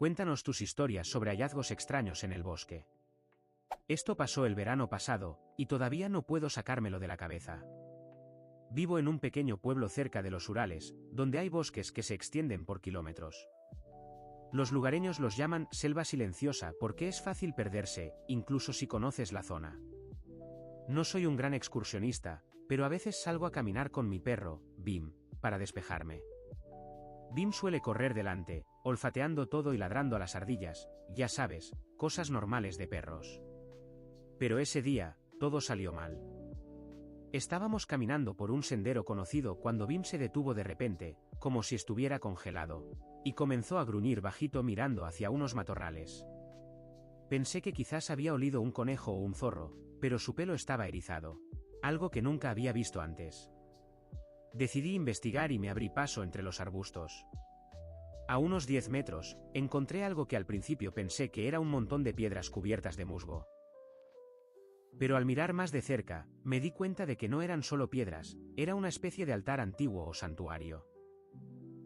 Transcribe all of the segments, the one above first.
Cuéntanos tus historias sobre hallazgos extraños en el bosque. Esto pasó el verano pasado, y todavía no puedo sacármelo de la cabeza. Vivo en un pequeño pueblo cerca de los Urales, donde hay bosques que se extienden por kilómetros. Los lugareños los llaman selva silenciosa porque es fácil perderse, incluso si conoces la zona. No soy un gran excursionista, pero a veces salgo a caminar con mi perro, Bim, para despejarme. Bim suele correr delante, olfateando todo y ladrando a las ardillas, ya sabes, cosas normales de perros. Pero ese día, todo salió mal. Estábamos caminando por un sendero conocido cuando Bim se detuvo de repente, como si estuviera congelado, y comenzó a gruñir bajito mirando hacia unos matorrales. Pensé que quizás había olido un conejo o un zorro, pero su pelo estaba erizado, algo que nunca había visto antes. Decidí investigar y me abrí paso entre los arbustos. A unos 10 metros, encontré algo que al principio pensé que era un montón de piedras cubiertas de musgo. Pero al mirar más de cerca, me di cuenta de que no eran solo piedras, era una especie de altar antiguo o santuario.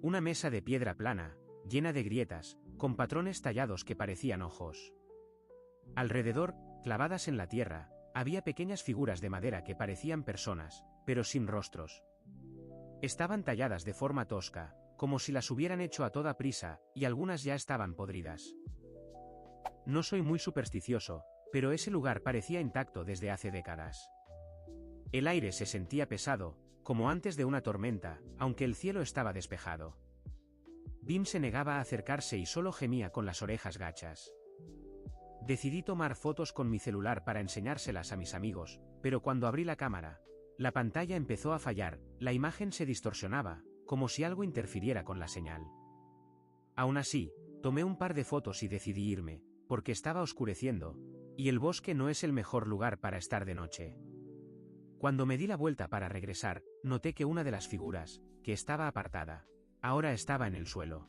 Una mesa de piedra plana, llena de grietas, con patrones tallados que parecían ojos. Alrededor, clavadas en la tierra, había pequeñas figuras de madera que parecían personas, pero sin rostros. Estaban talladas de forma tosca, como si las hubieran hecho a toda prisa, y algunas ya estaban podridas. No soy muy supersticioso, pero ese lugar parecía intacto desde hace décadas. El aire se sentía pesado, como antes de una tormenta, aunque el cielo estaba despejado. Bim se negaba a acercarse y solo gemía con las orejas gachas. Decidí tomar fotos con mi celular para enseñárselas a mis amigos, pero cuando abrí la cámara, la pantalla empezó a fallar, la imagen se distorsionaba, como si algo interfiriera con la señal. Aún así, tomé un par de fotos y decidí irme, porque estaba oscureciendo, y el bosque no es el mejor lugar para estar de noche. Cuando me di la vuelta para regresar, noté que una de las figuras, que estaba apartada, ahora estaba en el suelo.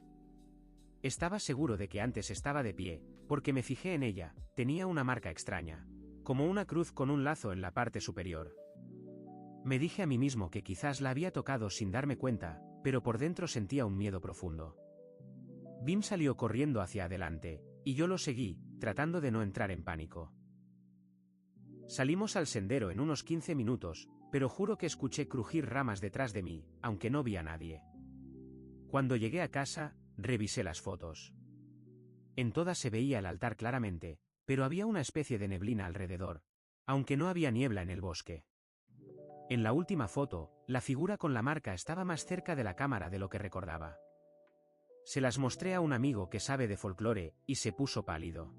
Estaba seguro de que antes estaba de pie, porque me fijé en ella, tenía una marca extraña, como una cruz con un lazo en la parte superior. Me dije a mí mismo que quizás la había tocado sin darme cuenta, pero por dentro sentía un miedo profundo. Bim salió corriendo hacia adelante, y yo lo seguí, tratando de no entrar en pánico. Salimos al sendero en unos 15 minutos, pero juro que escuché crujir ramas detrás de mí, aunque no vi a nadie. Cuando llegué a casa, revisé las fotos. En todas se veía el altar claramente, pero había una especie de neblina alrededor, aunque no había niebla en el bosque. En la última foto, la figura con la marca estaba más cerca de la cámara de lo que recordaba. Se las mostré a un amigo que sabe de folclore, y se puso pálido.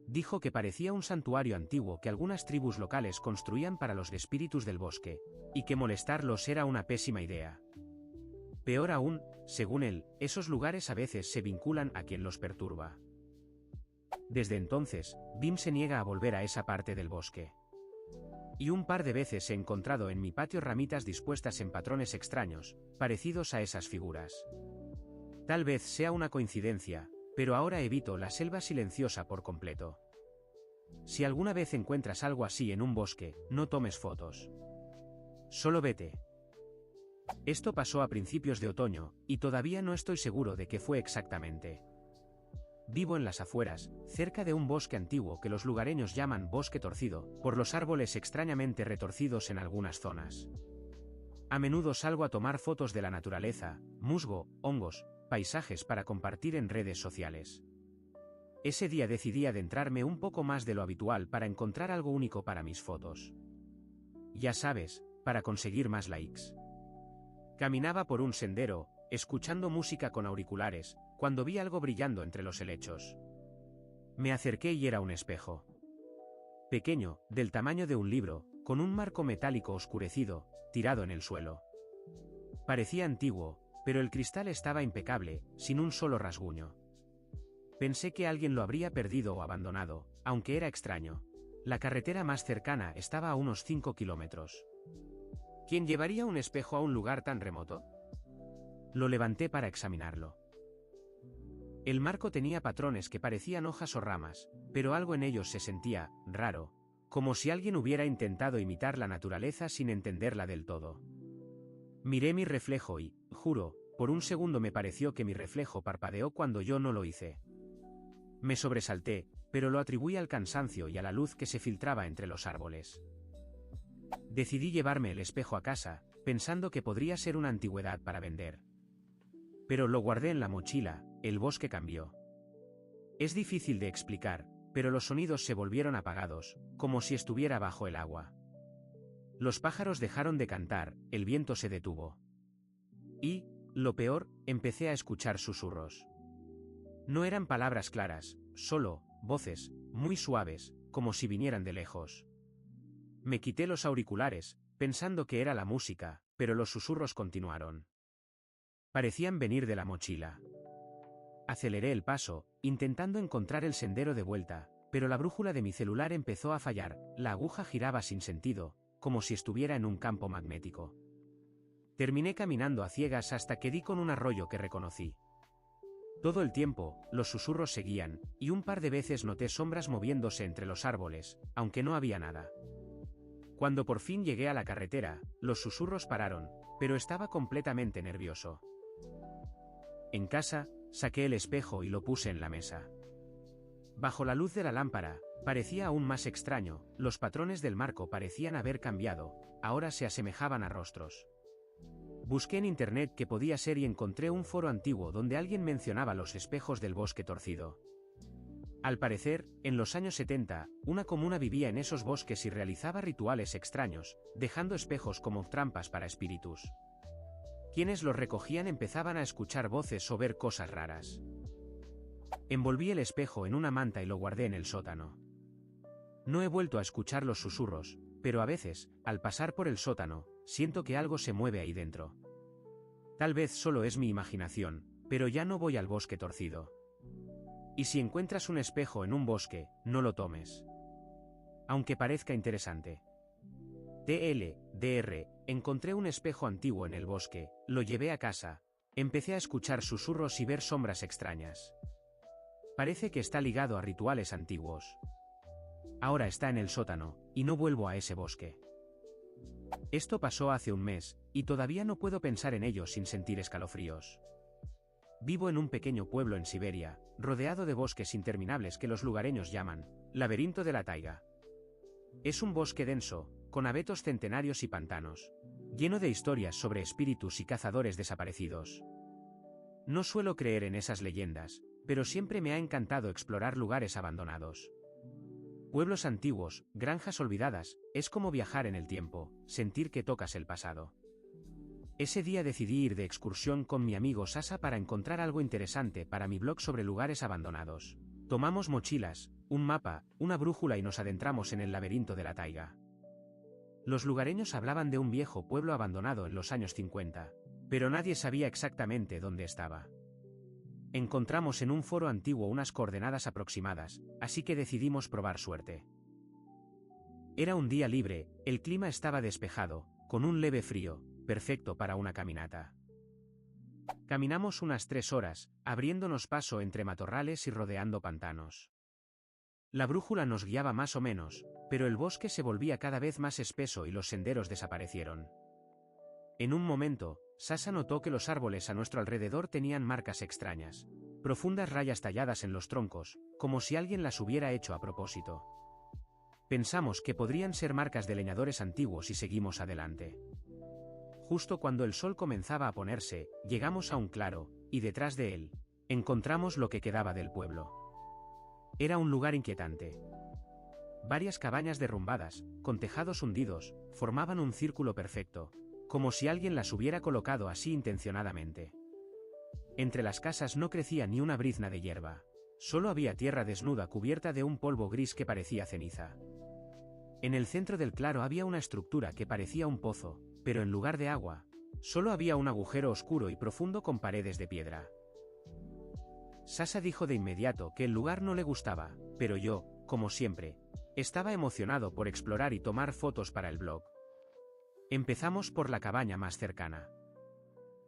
Dijo que parecía un santuario antiguo que algunas tribus locales construían para los espíritus del bosque, y que molestarlos era una pésima idea. Peor aún, según él, esos lugares a veces se vinculan a quien los perturba. Desde entonces, Bim se niega a volver a esa parte del bosque. Y un par de veces he encontrado en mi patio ramitas dispuestas en patrones extraños, parecidos a esas figuras. Tal vez sea una coincidencia, pero ahora evito la selva silenciosa por completo. Si alguna vez encuentras algo así en un bosque, no tomes fotos. Solo vete. Esto pasó a principios de otoño, y todavía no estoy seguro de qué fue exactamente. Vivo en las afueras, cerca de un bosque antiguo que los lugareños llaman bosque torcido, por los árboles extrañamente retorcidos en algunas zonas. A menudo salgo a tomar fotos de la naturaleza, musgo, hongos, paisajes para compartir en redes sociales. Ese día decidí adentrarme un poco más de lo habitual para encontrar algo único para mis fotos. Ya sabes, para conseguir más likes. Caminaba por un sendero, escuchando música con auriculares, cuando vi algo brillando entre los helechos. Me acerqué y era un espejo. Pequeño, del tamaño de un libro, con un marco metálico oscurecido, tirado en el suelo. Parecía antiguo, pero el cristal estaba impecable, sin un solo rasguño. Pensé que alguien lo habría perdido o abandonado, aunque era extraño. La carretera más cercana estaba a unos 5 kilómetros. ¿Quién llevaría un espejo a un lugar tan remoto? Lo levanté para examinarlo. El marco tenía patrones que parecían hojas o ramas, pero algo en ellos se sentía raro, como si alguien hubiera intentado imitar la naturaleza sin entenderla del todo. Miré mi reflejo y, juro, Por un segundo me pareció que mi reflejo parpadeó cuando yo no lo hice. Me sobresalté, pero lo atribuí al cansancio y a la luz que se filtraba entre los árboles. Decidí llevarme el espejo a casa, pensando que podría ser una antigüedad para vender. Pero lo guardé en la mochila. El bosque cambió. Es difícil de explicar, pero los sonidos se volvieron apagados, como si estuviera bajo el agua. Los pájaros dejaron de cantar, el viento se detuvo. Y, lo peor, empecé a escuchar susurros. No eran palabras claras, solo voces, muy suaves, como si vinieran de lejos. Me quité los auriculares, pensando que era la música, pero los susurros continuaron. Parecían venir de la mochila. Aceleré el paso, intentando encontrar el sendero de vuelta, pero la brújula de mi celular empezó a fallar, la aguja giraba sin sentido, como si estuviera en un campo magnético. Terminé caminando a ciegas hasta que di con un arroyo que reconocí. Todo el tiempo, los susurros seguían, y un par de veces noté sombras moviéndose entre los árboles, aunque no había nada. Cuando por fin llegué a la carretera, los susurros pararon, pero estaba completamente nervioso. En casa, saqué el espejo y lo puse en la mesa. Bajo la luz de la lámpara, parecía aún más extraño, los patrones del marco parecían haber cambiado, ahora se asemejaban a rostros. Busqué en internet qué podía ser y encontré un foro antiguo donde alguien mencionaba los espejos del bosque torcido. Al parecer, en los años 70, una comuna vivía en esos bosques y realizaba rituales extraños, dejando espejos como trampas para espíritus. Quienes los recogían empezaban a escuchar voces o ver cosas raras. Envolví el espejo en una manta y lo guardé en el sótano. No he vuelto a escuchar los susurros, pero a veces, al pasar por el sótano, siento que algo se mueve ahí dentro. Tal vez solo es mi imaginación, pero ya no voy al bosque torcido. Y si encuentras un espejo en un bosque, no lo tomes. Aunque parezca interesante. Dr. Encontré un espejo antiguo en el bosque, lo llevé a casa. Empecé a escuchar susurros y ver sombras extrañas. Parece que está ligado a rituales antiguos. Ahora está en el sótano, y no vuelvo a ese bosque. Esto pasó hace un mes, y todavía no puedo pensar en ello sin sentir escalofríos. Vivo en un pequeño pueblo en Siberia, rodeado de bosques interminables que los lugareños llaman laberinto de la taiga. Es un bosque denso, con abetos centenarios y pantanos, lleno de historias sobre espíritus y cazadores desaparecidos. No suelo creer en esas leyendas, pero siempre me ha encantado explorar lugares abandonados. Pueblos antiguos, granjas olvidadas, es como viajar en el tiempo, sentir que tocas el pasado. Ese día decidí ir de excursión con mi amigo Sasa para encontrar algo interesante para mi blog sobre lugares abandonados. Tomamos mochilas, un mapa, una brújula y nos adentramos en el laberinto de la taiga. Los lugareños hablaban de un viejo pueblo abandonado en los años 50, pero nadie sabía exactamente dónde estaba. Encontramos en un foro antiguo unas coordenadas aproximadas, así que decidimos probar suerte. Era un día libre, el clima estaba despejado, con un leve frío, perfecto para una caminata. Caminamos unas 3 horas, abriéndonos paso entre matorrales y rodeando pantanos. La brújula nos guiaba más o menos, pero el bosque se volvía cada vez más espeso y los senderos desaparecieron. En un momento, Sasa notó que los árboles a nuestro alrededor tenían marcas extrañas, profundas rayas talladas en los troncos, como si alguien las hubiera hecho a propósito. Pensamos que podrían ser marcas de leñadores antiguos y seguimos adelante. Justo cuando el sol comenzaba a ponerse, llegamos a un claro, y detrás de él, encontramos lo que quedaba del pueblo. Era un lugar inquietante. Varias cabañas derrumbadas, con tejados hundidos, formaban un círculo perfecto, como si alguien las hubiera colocado así intencionadamente. Entre las casas no crecía ni una brizna de hierba. Solo había tierra desnuda cubierta de un polvo gris que parecía ceniza. En el centro del claro había una estructura que parecía un pozo, pero en lugar de agua, solo había un agujero oscuro y profundo con paredes de piedra. Sasa dijo de inmediato que el lugar no le gustaba, pero yo, como siempre, estaba emocionado por explorar y tomar fotos para el blog. Empezamos por la cabaña más cercana.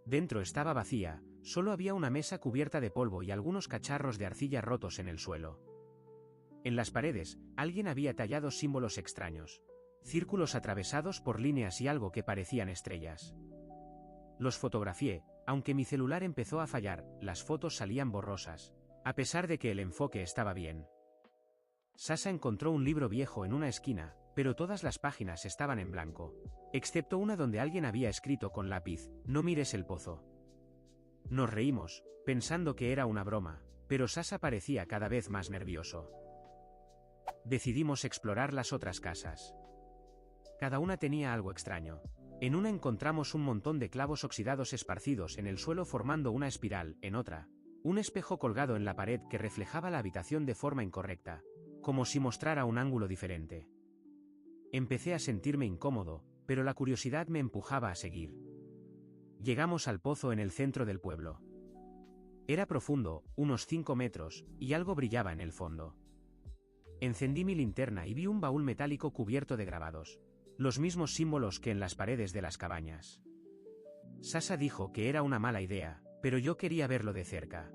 Dentro estaba vacía, solo había una mesa cubierta de polvo y algunos cacharros de arcilla rotos en el suelo. En las paredes, alguien había tallado símbolos extraños, círculos atravesados por líneas y algo que parecían estrellas. Los fotografié, Aunque mi celular empezó a fallar, las fotos salían borrosas, a pesar de que el enfoque estaba bien. Sasha encontró un libro viejo en una esquina, pero todas las páginas estaban en blanco, excepto una donde alguien había escrito con lápiz: "No mires el pozo". Nos reímos, pensando que era una broma, pero Sasha parecía cada vez más nervioso. Decidimos explorar las otras casas. Cada una tenía algo extraño. En una encontramos un montón de clavos oxidados esparcidos en el suelo formando una espiral, en otra, un espejo colgado en la pared que reflejaba la habitación de forma incorrecta, como si mostrara un ángulo diferente. Empecé a sentirme incómodo, pero la curiosidad me empujaba a seguir. Llegamos al pozo en el centro del pueblo. Era profundo, unos 5 metros, y algo brillaba en el fondo. Encendí mi linterna y vi un baúl metálico cubierto de grabados, los mismos símbolos que en las paredes de las cabañas. Sasha dijo que era una mala idea, pero yo quería verlo de cerca.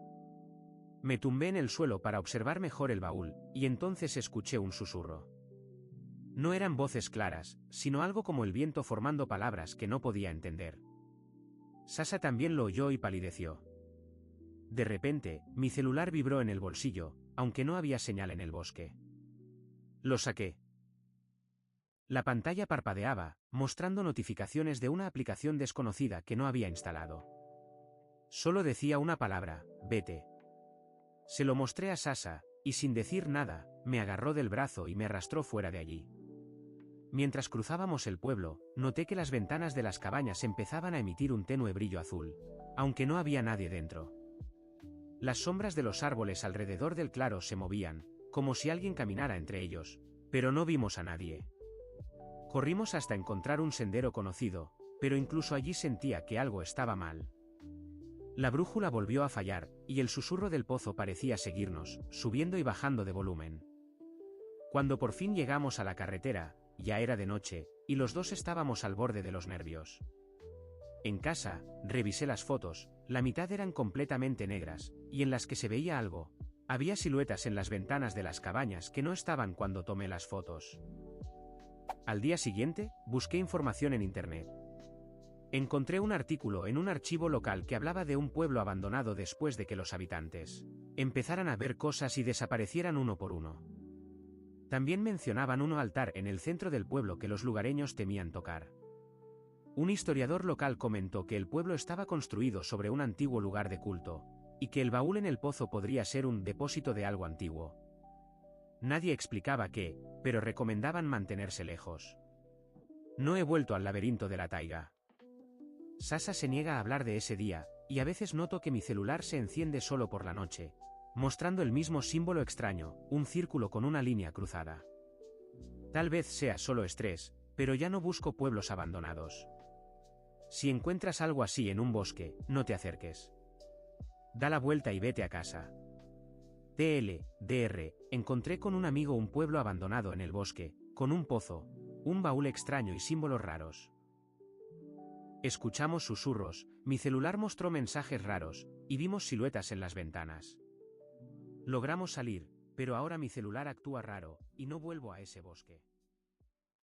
Me tumbé en el suelo para observar mejor el baúl, y entonces escuché un susurro. No eran voces claras, sino algo como el viento formando palabras que no podía entender. Sasha también lo oyó y palideció. De repente, mi celular vibró en el bolsillo, aunque no había señal en el bosque. Lo saqué. La pantalla parpadeaba, mostrando notificaciones de una aplicación desconocida que no había instalado. Solo decía una palabra: vete. Se lo mostré a Sasha, y sin decir nada, me agarró del brazo y me arrastró fuera de allí. Mientras cruzábamos el pueblo, noté que las ventanas de las cabañas empezaban a emitir un tenue brillo azul, aunque no había nadie dentro. Las sombras de los árboles alrededor del claro se movían, como si alguien caminara entre ellos, pero no vimos a nadie. Corrimos hasta encontrar un sendero conocido, pero incluso allí sentía que algo estaba mal. La brújula volvió a fallar, y el susurro del pozo parecía seguirnos, subiendo y bajando de volumen. Cuando por fin llegamos a la carretera, ya era de noche, y los dos estábamos al borde de los nervios. En casa, revisé las fotos, la mitad eran completamente negras, y en las que se veía algo. Había siluetas en las ventanas de las cabañas que no estaban cuando tomé las fotos. Al día siguiente, busqué información en internet. Encontré un artículo en un archivo local que hablaba de un pueblo abandonado después de que los habitantes empezaran a ver cosas y desaparecieran uno por uno. También mencionaban un altar en el centro del pueblo que los lugareños temían tocar. Un historiador local comentó que el pueblo estaba construido sobre un antiguo lugar de culto, y que el baúl en el pozo podría ser un depósito de algo antiguo. Nadie explicaba qué, pero recomendaban mantenerse lejos. No he vuelto al laberinto de la taiga. Sasha se niega a hablar de ese día, y a veces noto que mi celular se enciende solo por la noche, mostrando el mismo símbolo extraño, un círculo con una línea cruzada. Tal vez sea solo estrés, pero ya no busco pueblos abandonados. Si encuentras algo así en un bosque, no te acerques. Da la vuelta y vete a casa. TLDR, encontré con un amigo un pueblo abandonado en el bosque, con un pozo, un baúl extraño y símbolos raros. Escuchamos susurros, mi celular mostró mensajes raros, y vimos siluetas en las ventanas. Logramos salir, pero ahora mi celular actúa raro, y no vuelvo a ese bosque.